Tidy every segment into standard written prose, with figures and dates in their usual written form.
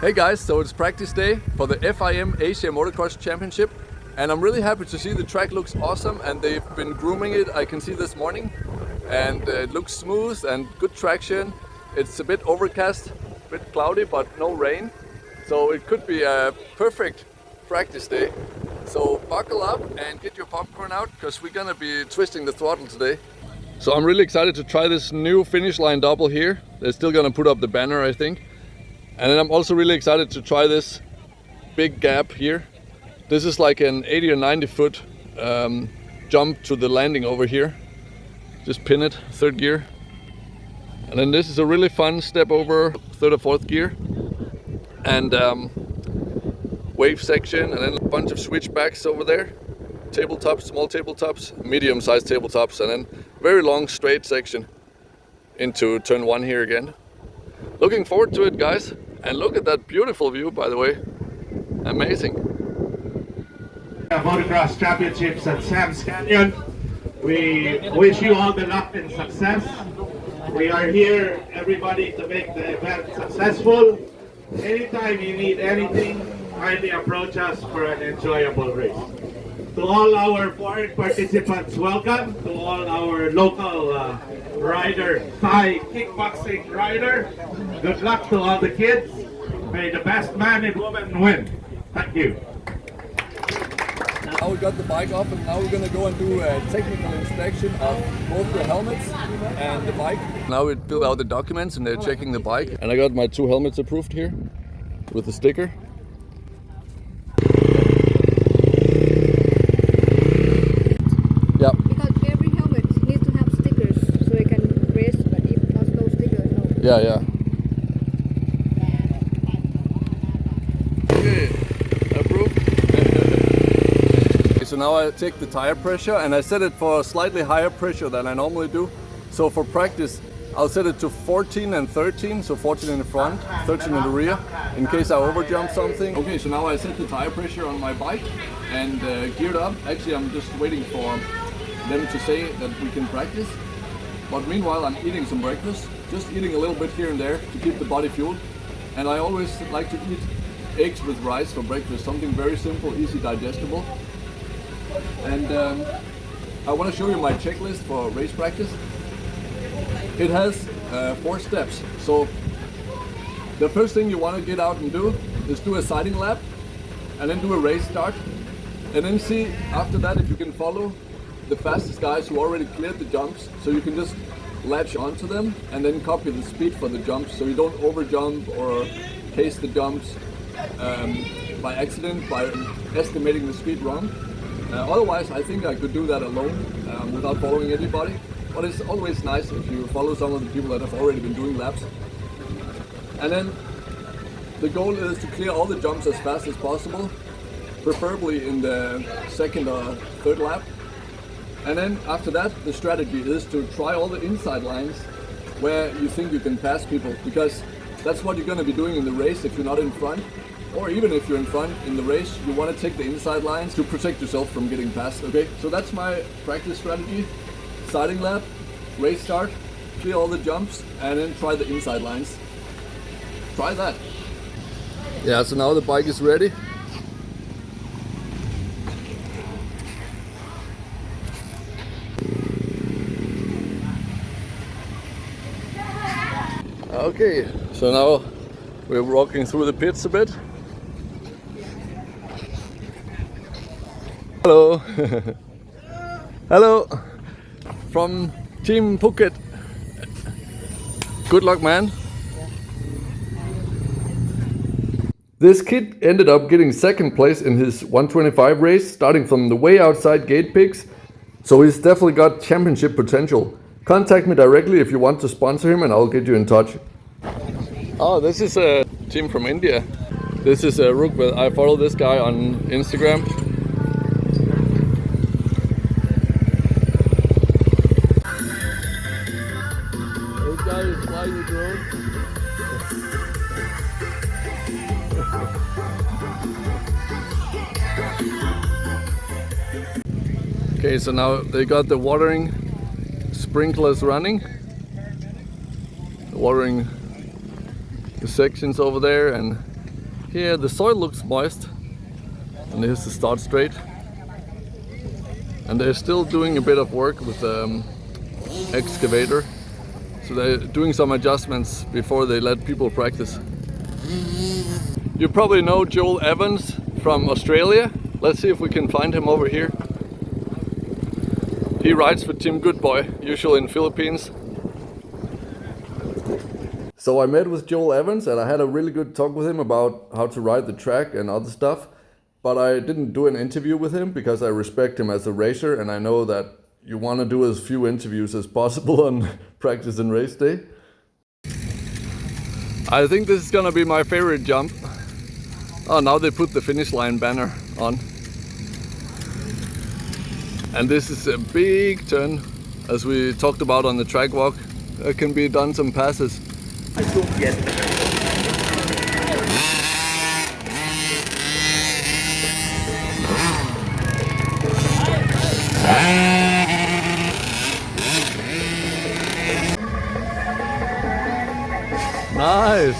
Hey guys, so it's practice day for the FiM Asia Motocross Championship, and I'm really happy to see the track looks awesome and they've been grooming it. I can see this morning, and it looks smooth and good traction. It's a bit overcast, a bit cloudy, but no rain, so it could be a perfect practice day. So buckle up and get your popcorn out, because we're gonna be twisting the throttle today. So I'm really excited to try this new finish line double here. They're still gonna put up the banner, I think. And then I'm also really excited to try this big gap here. This is like an 80 or 90 foot jump to the landing over here. Just pin it, third gear. And then this is a really fun step over third or fourth gear. And wave section, and then a bunch of switchbacks over there. Tabletops, small tabletops, medium-sized tabletops, and then very long straight section into turn one here again. Looking forward to it, guys. And look at that beautiful view, by the way. Amazing. Motocross Championships at Sam's Canyon. We wish you all the luck and success. We are here, everybody, to make the event successful. Anytime you need anything, kindly approach us for an enjoyable race. To all our foreign participants, welcome. To all our local rider, Thai kickboxing rider, good luck to all the kids. May the best man and woman win. Thank you. Now we got the bike off, and now we're gonna go and do a technical inspection of both the helmets and the bike. Now we filled out the documents and they're checking the bike. And I got my 2 helmets approved here with the sticker. Yeah. Because every helmet needs to have stickers so it can race, but if it has no stickers, no. Yeah. Okay, approved. So now I take the tire pressure and I set it for a slightly higher pressure than I normally do. So for practice, I'll set it to 14 and 13, so 14 in the front, 13 in the rear, in case I overjump something. Okay, so now I set the tire pressure on my bike and geared up. Actually, I'm just waiting for them to say that we can practice. But meanwhile, I'm eating some breakfast, just eating a little bit here and there to keep the body fueled. And I always like to eat eggs with rice for breakfast, something very simple, easy digestible. And I want to show you my checklist for race practice. It has 4 steps. So the first thing you want to get out and do is do a siding lap, and then do a race start, and then see after that if you can follow the fastest guys who already cleared the jumps, so you can just latch onto them and then copy the speed for the jumps, so you don't overjump or pace the jumps by accident, by estimating the speed wrong. Otherwise, I think I could do that alone without following anybody. But it's always nice if you follow some of the people that have already been doing laps. And then the goal is to clear all the jumps as fast as possible, preferably in the second or third lap. And then after that, the strategy is to try all the inside lines where you think you can pass people, because that's what you're going to be doing in the race if you're not in front. Or even if you're in front in the race, you want to take the inside lines to protect yourself from getting passed, okay? So that's my practice strategy. Siding lap, race start, clear all the jumps, and then try the inside lines. Try that. Yeah, so now the bike is ready. Okay, so now we're walking through the pits a bit. Hello. Hello. From Team Phuket. Good luck, man. This kid ended up getting second place in his 125 race, starting from the way outside gate picks. So he's definitely got championship potential. Contact me directly if you want to sponsor him, and I'll get you in touch. Oh, this is a team from India. This is Rook. I follow this guy on Instagram. This guy is flying the drone. Okay, so now they got the watering sprinklers running. Watering the sections over there, and Here the soil looks moist, and here's the start straight. And they're still doing a bit of work with the excavator. So they're doing some adjustments before they let people practice. You probably know Joel Evans from Australia. Let's see if we can find him over here. He rides for Team Goodboy, usually in Philippines. So I met with Joel Evans and I had a really good talk with him about how to ride the track and other stuff. But I didn't do an interview with him because I respect him as a racer, and I know that you want to do as few interviews as possible on practice and race day. I think this is gonna be my favorite jump. Oh, now they put the finish line banner on. And this is a big turn, as we talked about on the track walk. There can be done some passes. Nice.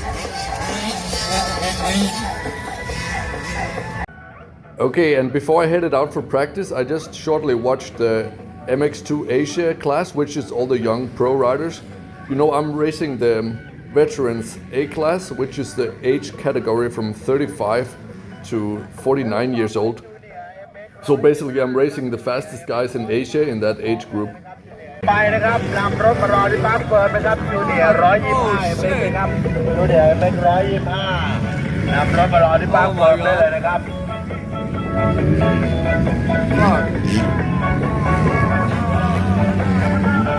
Okay, and before I headed out for practice, I just shortly watched the MX2 Asia class, which is all the young pro riders. You know, I'm racing the Veterans A class, which is the age category from 35 to 49 years old. So basically I'm racing the fastest guys in Asia in that age group.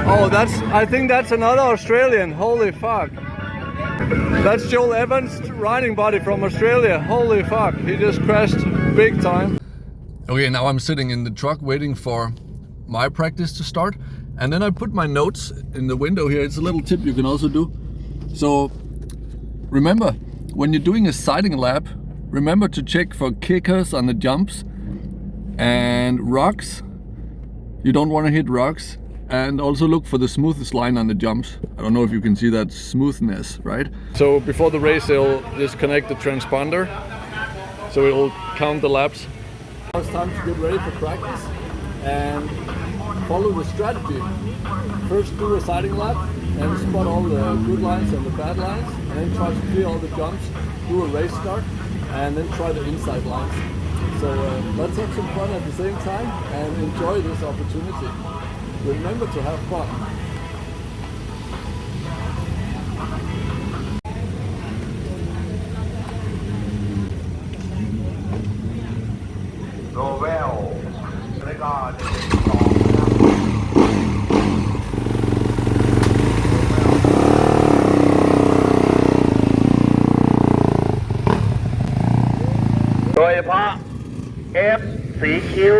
Oh, I think that's another Australian. Holy fuck. That's Joel Evans' riding buddy from Australia. Holy fuck, he just crashed big time. Okay, now I'm sitting in the truck waiting for my practice to start. And then I put my notes in the window here. It's a little tip you can also do. So remember, when you're doing a sighting lap, remember to check for kickers on the jumps and rocks. You don't want to hit rocks. And also look for the smoothest line on the jumps. I don't know if you can see that smoothness, right? So before the race, they'll disconnect the transponder. So it'll count the laps. Now it's time to get ready for practice and follow the strategy. First do a sighting lap and spot all the good lines and the bad lines, and then try to clear all the jumps, do a race start, and then try the inside lines. So let's have some fun at the same time and enjoy this opportunity. Remember to have fun. Tobyl, regard. โดยเฉพาะ F สีคิ้ว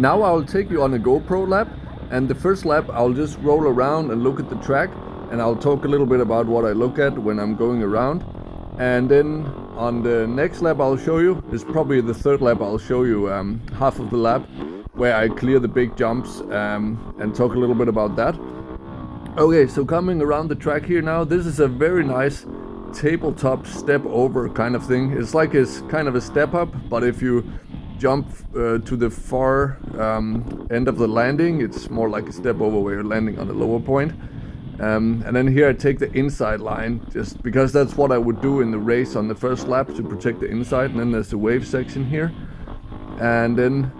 Now I'll take you on a GoPro lap, and the first lap I'll just roll around and look at the track, and I'll talk a little bit about what I look at when I'm going around. And then on the next lap I'll show you, is probably the third lap, I'll show you half of the lap where I clear the big jumps and talk a little bit about that. Okay, so coming around the track here now, this is a very nice tabletop step over kind of thing. It's like it's kind of a step up, but if you jump to the far end of the landing, it's more like a step over where you're landing on the lower point. And then here I take the inside line, just because that's what I would do in the race on the first lap to protect the inside. And then there's the wave section here, and then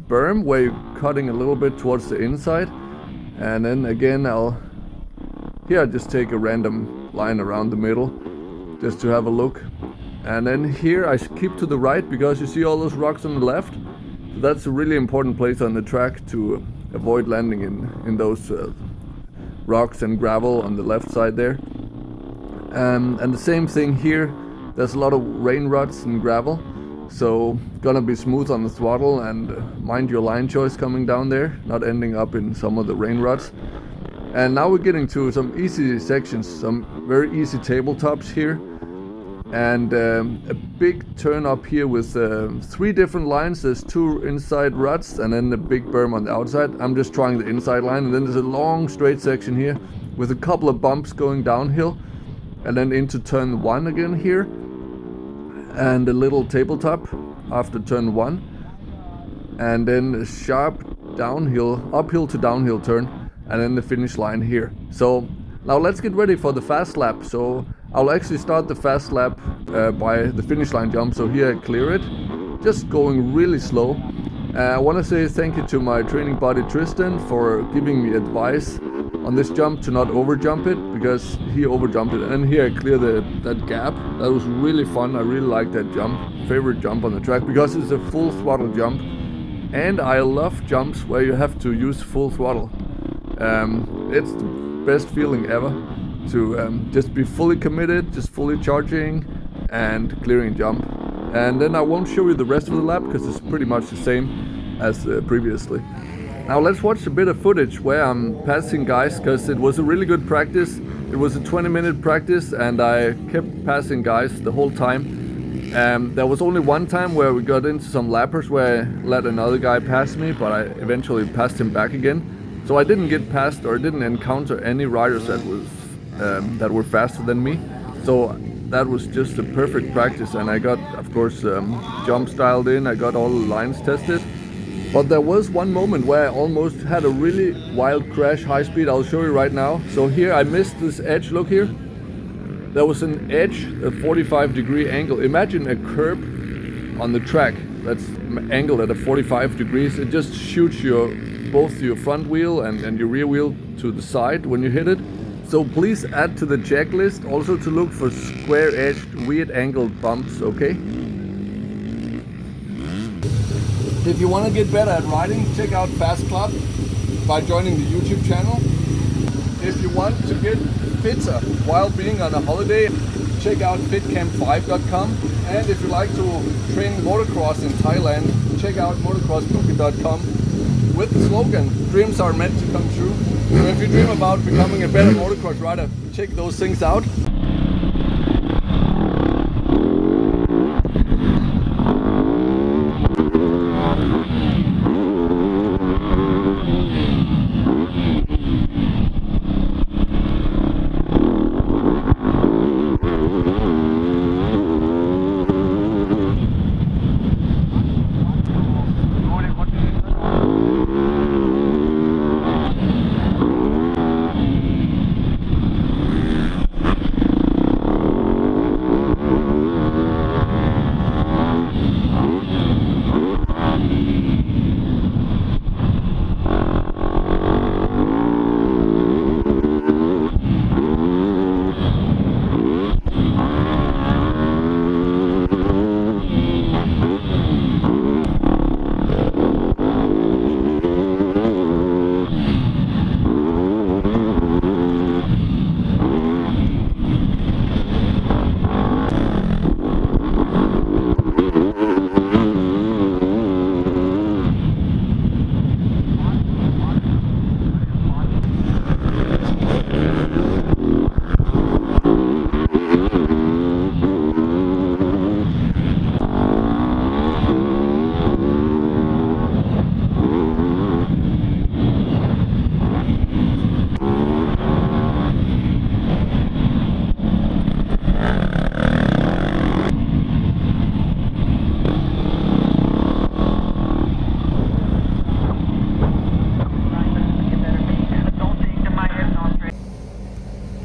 berm where you're cutting a little bit towards the inside. And then again I just take a random line around the middle just to have a look. And then here I keep to the right because you see all those rocks on the left. So that's a really important place on the track to avoid landing in those rocks and gravel on the left side there. And the same thing here, there's a lot of rain ruts and gravel. so gonna be smooth on the throttle, and mind your line choice coming down there, not ending up in some of the rain ruts. And now we're getting to some easy sections, some very easy tabletops here, and a big turn up here with 3 different lines. There's 2 inside ruts and then a big berm on the outside. I'm just trying the inside line, and then there's a long straight section here with a couple of bumps going downhill, and then into turn 1 again here, and a little tabletop after turn 1, and then a sharp uphill to downhill turn, and then the finish line here. So now let's get ready for the fast lap. So I'll actually start the fast lap by the finish line jump. So here I clear it, just going really slow. I want to say thank you to my training buddy Tristan for giving me advice on this jump to not over jump it, because he over jumped it. And here I clear that gap. That was really fun. I really like that jump. Favorite jump on the track because it's a full throttle jump, and I love jumps where you have to use full throttle. It's the best feeling ever to just be fully committed, just fully charging and clearing jump. And then I won't show you the rest of the lap because it's pretty much the same as previously. Now let's watch a bit of footage where I'm passing guys, because it was a really good practice. It was a 20-minute practice and I kept passing guys the whole time. There was only one time where we got into some lappers where I let another guy pass me, but I eventually passed him back again. So I didn't get past or didn't encounter any riders that were faster than me. So that was just a perfect practice, and I got, of course, jumps dialed in. I got all the lines tested. But there was one moment where I almost had a really wild crash, high speed. I'll show you right now. So here I missed this edge. Look here. There was an edge, a 45-degree angle. Imagine a curb on the track that's angled at a 45 degrees. It just shoots both your front wheel and your rear wheel to the side when you hit it. So please add to the checklist also to look for square-edged, weird-angled bumps, okay? If you want to get better at riding, check out Fast Club by joining the YouTube channel. If you want to get fitter while being on a holiday, check out fitcamp5.com. And if you like to train motocross in Thailand, check out motocrossbooking.com with the slogan, dreams are meant to come true. So if you dream about becoming a better motocross rider, check those things out.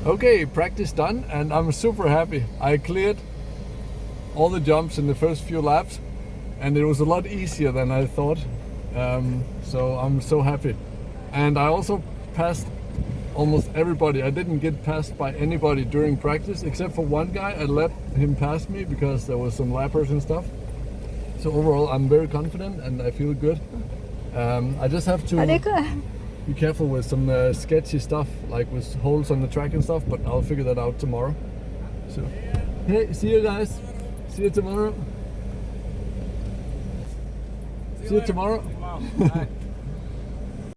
Okay, practice done, and I'm super happy. I cleared all the jumps in the first few laps, and it was a lot easier than I thought. So I'm so happy. And I also passed almost everybody. I didn't get passed by anybody during practice, except for one guy. I let him pass me because there was some lappers and stuff. So overall, I'm very confident and I feel good. I just have to be careful with some sketchy stuff, like with holes on the track and stuff, but I'll figure that out tomorrow. So, hey, see you guys. See you tomorrow. See you tomorrow.